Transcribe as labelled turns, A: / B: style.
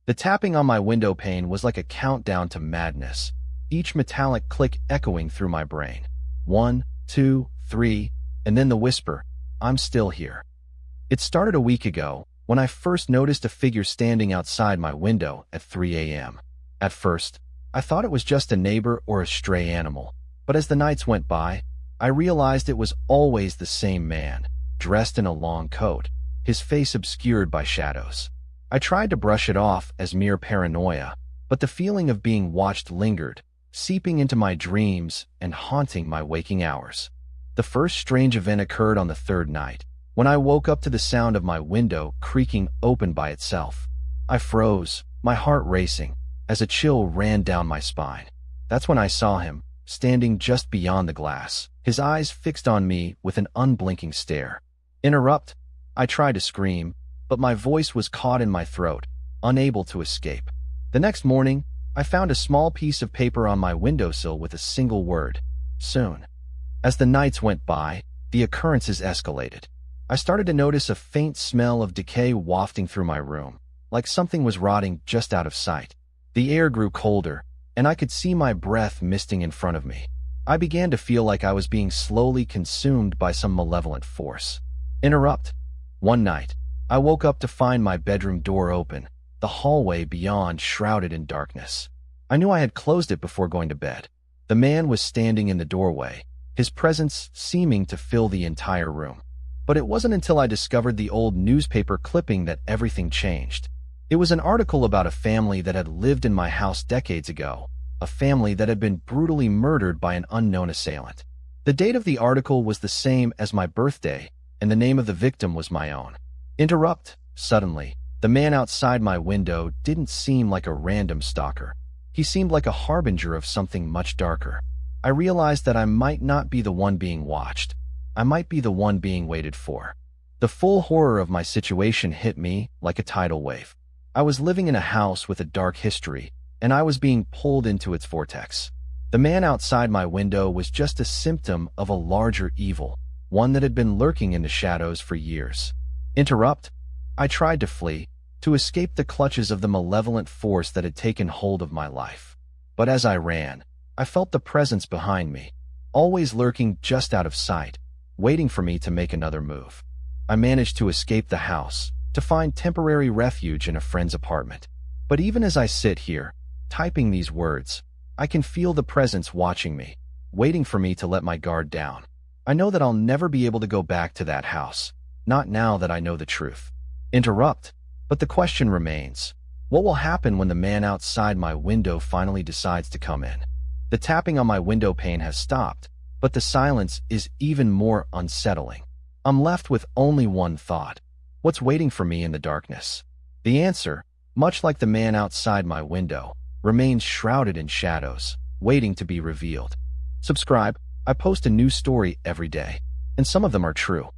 A: The tapping on my window pane was like a countdown to madness, each metallic click echoing through my brain. 1, 2, 3, and then the whisper, "I'm still here." It started a week ago, when I first noticed a figure standing outside my window at 3 a.m. At first, I thought it was just a neighbor or a stray animal, but as the nights went by, I realized it was always the same man, dressed in a long coat, his face obscured by shadows. I tried to brush it off as mere paranoia, but the feeling of being watched lingered, seeping into my dreams and haunting my waking hours. The first strange event occurred on the third night, when I woke up to the sound of my window creaking open by itself. I froze, my heart racing, as a chill ran down my spine. That's when I saw him, standing just beyond the glass, his eyes fixed on me with an unblinking stare. "Interrupt!" I tried to scream, but my voice was caught in my throat, unable to escape. The next morning, I found a small piece of paper on my windowsill with a single word: soon. As the nights went by, the occurrences escalated. I started to notice a faint smell of decay wafting through my room, like something was rotting just out of sight. The air grew colder, and I could see my breath misting in front of me. I began to feel like I was being slowly consumed by some malevolent force. Interrupt. One night, I woke up to find my bedroom door open, the hallway beyond shrouded in darkness. I knew I had closed it before going to bed. The man was standing in the doorway, his presence seeming to fill the entire room. But it wasn't until I discovered the old newspaper clipping that everything changed. It was an article about a family that had lived in my house decades ago, a family that had been brutally murdered by an unknown assailant. The date of the article was the same as my birthday, and the name of the victim was my own. Interrupt. Suddenly, the man outside my window didn't seem like a random stalker. He seemed like a harbinger of something much darker. I realized that I might not be the one being watched. I might be the one being waited for. The full horror of my situation hit me like a tidal wave. I was living in a house with a dark history, and I was being pulled into its vortex. The man outside my window was just a symptom of a larger evil, one that had been lurking in the shadows for years. Interrupt. I tried to flee, to escape the clutches of the malevolent force that had taken hold of my life. But as I ran, I felt the presence behind me, always lurking just out of sight, waiting for me to make another move. I managed to escape the house, to find temporary refuge in a friend's apartment. But even as I sit here, typing these words, I can feel the presence watching me, waiting for me to let my guard down. I know that I'll never be able to go back to that house, not now that I know the truth. Interrupt. But the question remains, what will happen when the man outside my window finally decides to come in? The tapping on my window pane has stopped, but the silence is even more unsettling. I'm left with only one thought. What's waiting for me in the darkness? The answer, much like the man outside my window, remains shrouded in shadows, waiting to be revealed. Subscribe. I post a new story every day, and some of them are true.